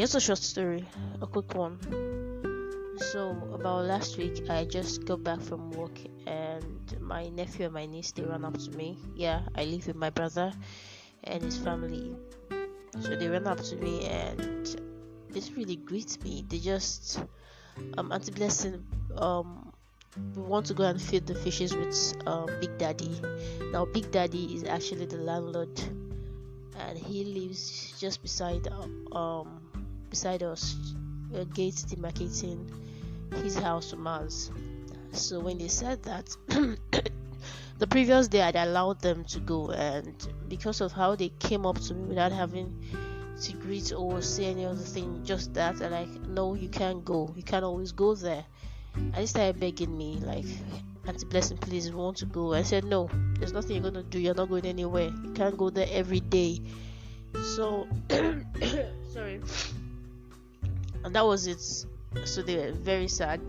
Just a short story, a quick one. So about last week, I just got back from work, and my nephew and my niece, they ran up to me. Yeah, I live with my brother and his family. So they ran up to me and they didn't really greet me. They just, Auntie Blessing, we want to go and feed the fishes with Big Daddy. Now Big Daddy is actually the landlord, and he lives just beside us, a gate demarcating his house from ours. So when they said that, the previous day I'd allowed them to go, and because of how they came up to me without having to greet or say any other thing, just that, they're like, no, you can't go, you can't always go there. And they started begging me, like, Auntie Blessing, please, we want to go. I said, no, there's nothing you're gonna do, you're not going anywhere, you can't go there every day. So sorry. And that was it. So they were very sad,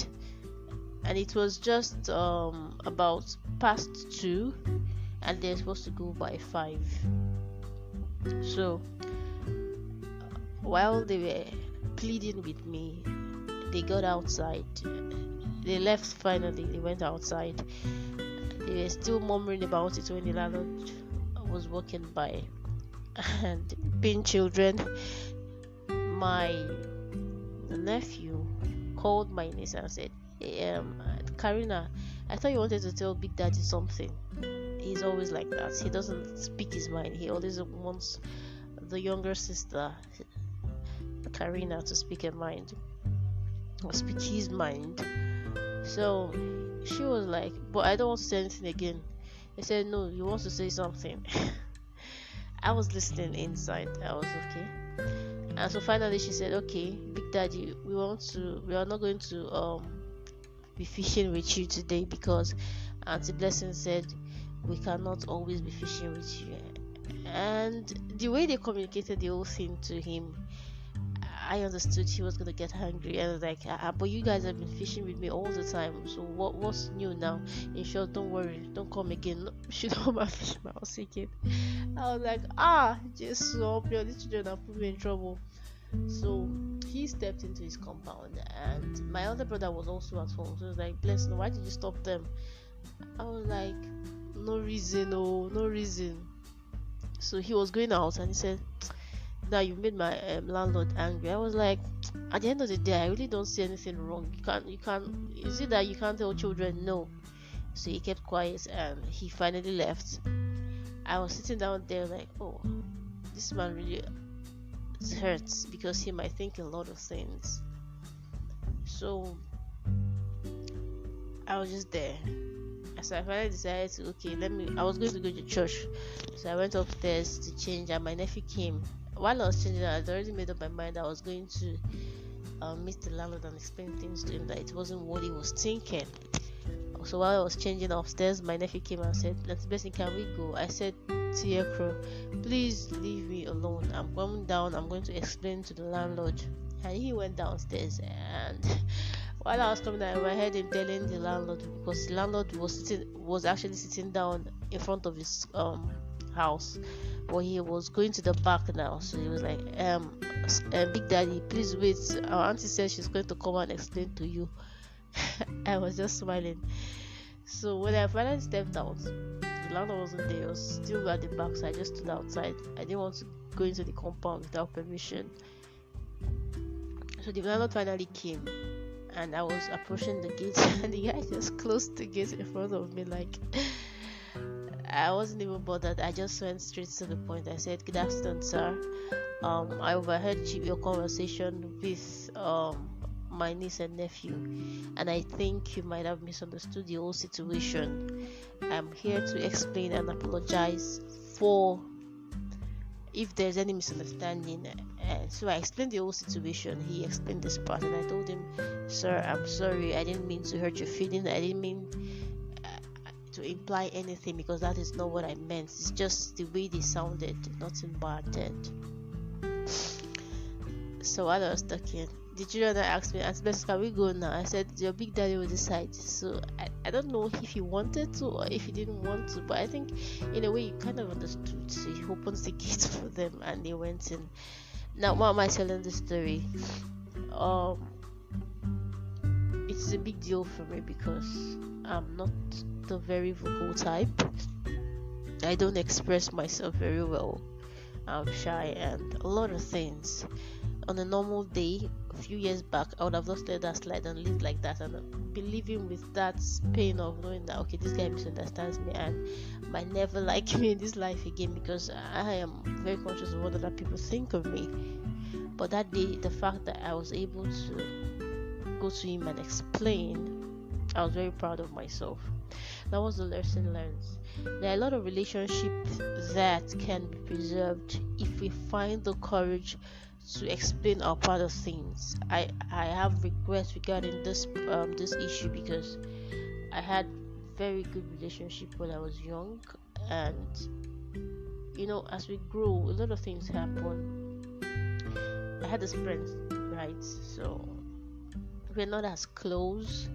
and it was just about past 2, and they're supposed to go by 5. So while they were pleading with me, they got outside. They left finally. They went outside. They were still murmuring about it when the landlord was walking by. And being children, my nephew called my niece and said, Karina, I thought you wanted to tell Big Daddy something. He's always like that. He doesn't speak his mind. He always wants the younger sister, Karina, to speak her mind or speak his mind. So she was like, but I don't want to say anything again. I said, no, you want to say something. I was listening inside. I was okay. And so finally she said, okay, Big Daddy, we are not going to be fishing with you today, because Auntie Blessing said we cannot always be fishing with you. And the way they communicated the whole thing to him, I understood he was gonna get hungry, and I was like, but you guys have been fishing with me all the time, so what's new now? In short, don't worry, don't come again. No, you know my fish. I was thinking, I was like, just stop, your little children have put me in trouble. So he stepped into his compound, and my other brother was also at home. So he was like, bless me, why did you stop them? I was like, no reason. So he was going out, and he said, now you made my landlord angry. I was like, at the end of the day, I really don't see anything wrong. You can't is it that you can't tell children no? So he kept quiet, and he finally left. I was sitting down there like, oh, this man really hurts, because he might think a lot of things. So I was just there. So I finally decided to, I was going to go to church. So I went upstairs to change, and my nephew came. While I was changing, I had already made up my mind I was going to meet the landlord and explain things to him, that it wasn't what he was thinking. So while I was changing upstairs, my nephew came and said, let's Blessing, can we go? I said, Tiekro, please leave me alone. I'm coming down, I'm going to explain to the landlord. And he went downstairs, and while I was coming down, I heard him telling the landlord, because the landlord was actually sitting down in front of his house, but he was going to the back now. So he was like, Big Daddy, please wait, our auntie said she's going to come and explain to you. I was just smiling. So when I finally stepped out, the landlord wasn't there. He was still at the back, so I just stood outside. I didn't want to go into the compound without permission. So the landlord finally came, and I was approaching the gate, and the guy just closed the gate in front of me. Like, I wasn't even bothered. I just went straight to the point. I said, good afternoon, sir. I overheard your conversation with my niece and nephew, and I think you might have misunderstood the whole situation. I'm here to explain and apologize for if there's any misunderstanding. And so I explained the whole situation. He explained this part, and I told him, sir, I'm sorry, I didn't mean to hurt your feelings. I didn't mean to imply anything, because that is not what I meant. It's just the way they sounded, nothing bad. So while I was talking, the children asked me, Auntie Blessing, can we go now? I said, your Big Daddy will decide. So I don't know if he wanted to or if he didn't want to, but I think in a way you kind of understood. So he opens the gate for them, and they went in. Now, why am I telling this story? Um, it's a big deal for me because I'm not the very vocal type. I don't express myself very well. I'm shy and a lot of things. On a normal day, a few years back, I would have just let that slide and lived like that and be living with that pain of knowing that okay, this guy misunderstands me and might never like me in this life again because I am very conscious of what other people think of me. But that day, the fact that I was able to go to him and explain, I was very proud of myself. That was the lesson learned. There are a lot of relationships that can be preserved if we find the courage to explain our part of things. I have regrets regarding this issue because I had very good relationship when I was young, and as we grow, a lot of things happen. I had this friend, right? So we're not as close.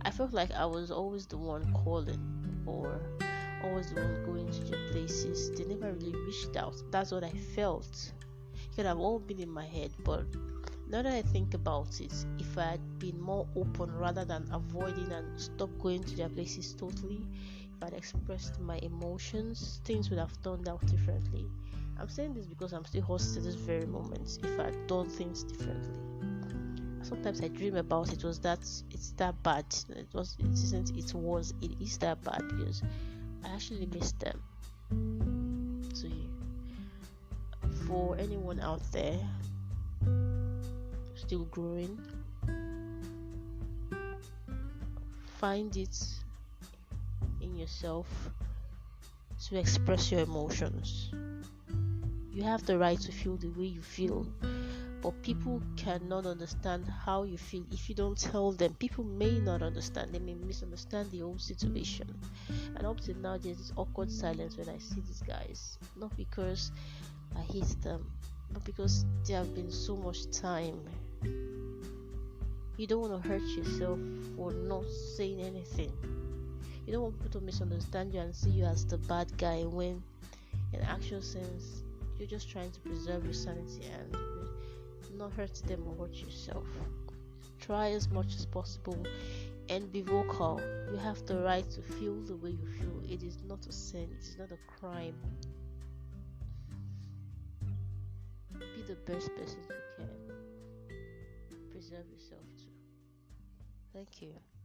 I felt like I was always the one calling or always the one going to their places. They never really reached out. That's what I felt. It could have all been in my head, but now that I think about it, if I had been more open rather than avoiding and stop going to their places totally, if I'd expressed my emotions, things would have turned out differently. I'm saying this because I'm still hurt to this very moment. If I'd done things differently, sometimes I dream about it. Was that it's that bad? It was. It isn't. It was. It is that bad because I actually miss them. So, for anyone out there still growing, find it in yourself to express your emotions. You have the right to feel the way you feel, but people cannot understand how you feel if you don't tell them. People may not understand, they may misunderstand the whole situation. And up till now, there's this awkward silence when I see these guys. Not because I hate them, but because there have been so much time. You don't want to hurt yourself for not saying anything. You don't want people to misunderstand you and see you as the bad guy when, in actual sense, you're just trying to preserve your sanity and not hurt them or hurt yourself. Try as much as possible and be vocal. You have the right to feel the way you feel. It is not a sin, it is not a crime. Be the best person you can. Preserve yourself too. Thank you.